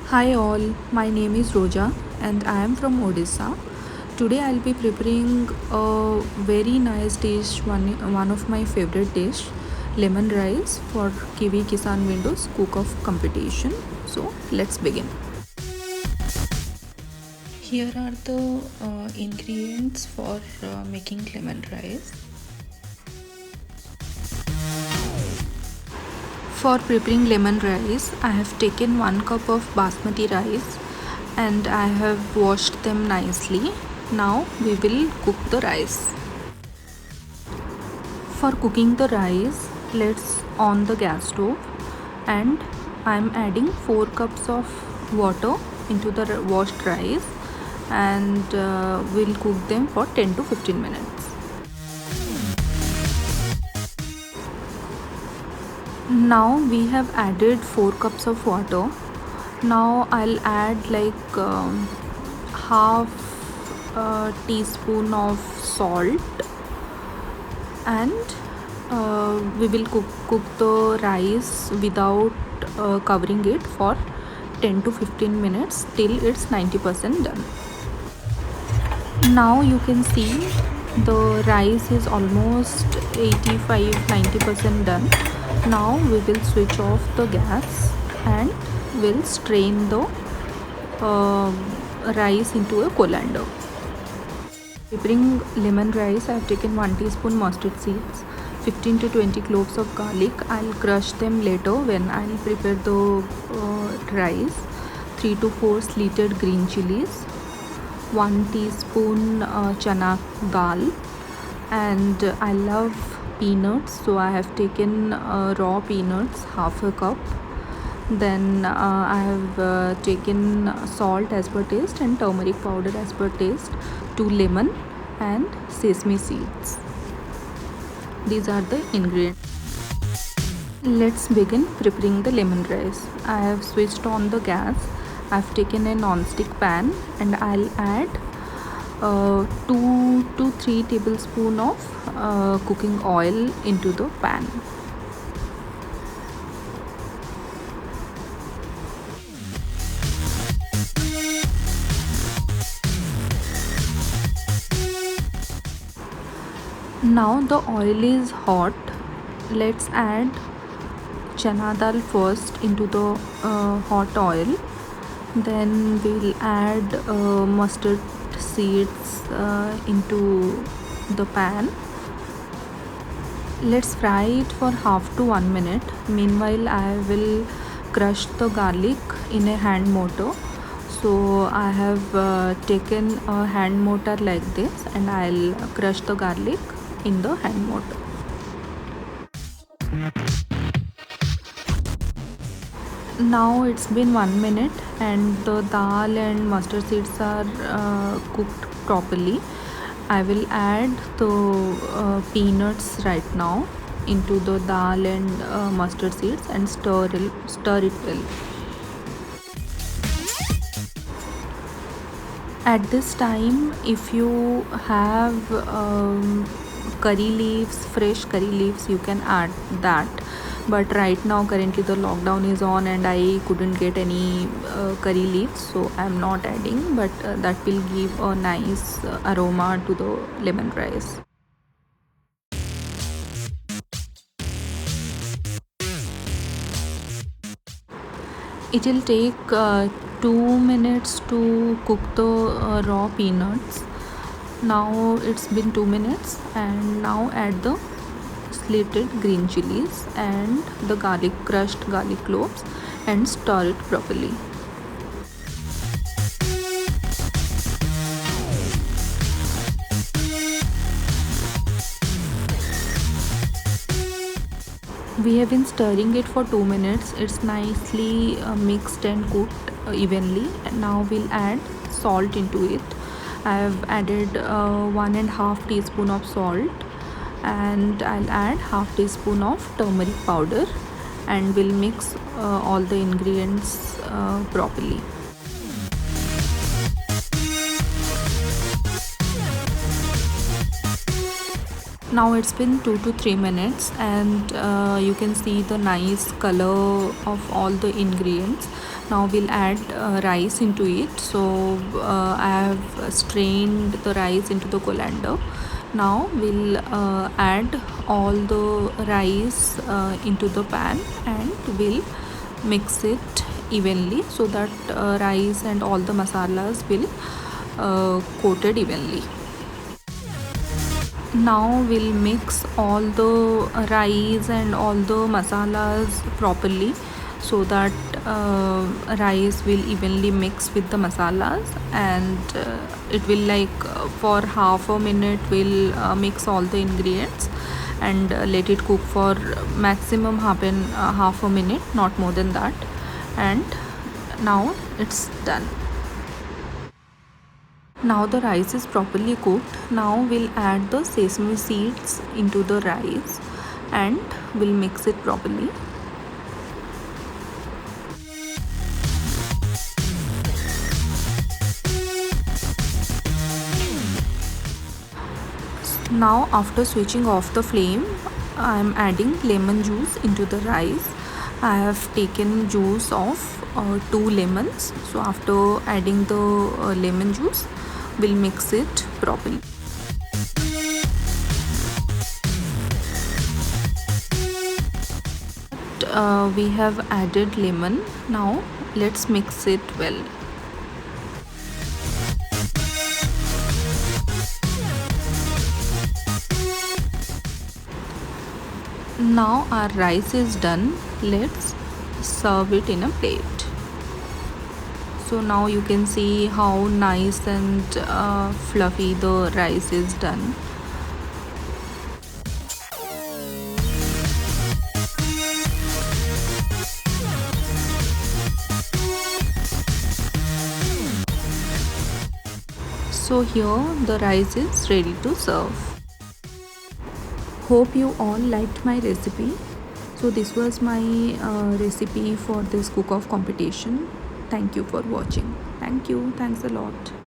Hi all, my name is Roja and I am from Odisha. Today I'll be preparing a very nice dish, one of my favorite dish, lemon rice for Kiwi Kisan Windows cook-off competition. So let's begin. Here are the ingredients for making lemon rice. For preparing lemon rice, I have taken 1 cup of basmati rice and I have washed them nicely. Now we will cook the rice. For cooking the rice, let's on the gas stove and I am adding 4 cups of water into the washed rice and we'll cook them for 10 to 15 minutes. Now we have added 4 cups of water. Now I'll add like half teaspoon of salt and we will cook the rice without covering it for 10 to 15 minutes till it's 90% done. Now you can see the rice is almost 85-90% done. Now we will switch off the gas and we'll strain the rice into a colander. Preparing lemon rice, I have taken 1 teaspoon mustard seeds, 15 to 20 cloves of garlic. I'll crush them later when I'll prepare the rice. 3 to 4 slitted green chilies, 1 teaspoon chana dal, and I love peanuts, so I have taken raw peanuts, half a cup. Then I have taken salt as per taste and turmeric powder as per taste, 2 lemon and sesame seeds. These are the ingredients. Let's begin preparing the lemon rice. I have switched on the gas. I've taken a non-stick pan and I'll add 2 to 3 tablespoons of cooking oil into the pan. Now the oil is hot. Let's add chana dal first into the hot oil. Then we'll add mustard seeds into the pan. Let's fry it for half to 1 minute. Meanwhile, I will crush the garlic in a hand mortar. So I have taken a hand mortar like this and I'll crush the garlic in the hand mortar. Now it's been 1 minute and the dal and mustard seeds are cooked properly. I will add the peanuts right now into the dal and mustard seeds and stir it well. At this time, if you have curry leaves, fresh curry leaves, you can add that. But right now, currently the lockdown is on and I couldn't get any curry leaves, so I'm not adding. But that will give a nice aroma to the lemon rice. It will take 2 minutes to cook the raw peanuts. Now it's been 2 minutes and now add the slitted green chilies and the crushed garlic cloves and stir it properly. We have been stirring it for 2 minutes. It's nicely mixed and cooked evenly. And now we'll add salt into it. I have added 1.5 teaspoon of salt and I'll add half teaspoon of turmeric powder and we'll mix all the ingredients properly. Now it's been 2 to 3 minutes and you can see the nice color of all the ingredients. Now we'll add rice into it. So I have strained the rice into the colander. Now we'll add all the rice into the pan, and we'll mix it evenly so that rice and all the masalas will coated evenly. Now we'll mix all the rice and all the masalas properly so that rice will evenly mix with the masalas, and it will for half a minute we'll mix all the ingredients and let it cook for maximum half a minute, not more than that. And now it's done. Now the rice is properly cooked. Now we'll add the sesame seeds into the rice and we'll mix it properly. Now after switching off the flame, I am adding lemon juice into the rice. I have taken juice of 2 lemons. So after adding the lemon juice, we'll mix it properly. We have added lemon. Now let's mix it well. Now our rice is done. Let's serve it in a plate. So now you can see how nice and fluffy the rice is done. So here the rice is ready to serve. Hope you all liked my recipe. So this was my recipe for this cook-off competition. Thank you for watching. Thank you. Thanks a lot.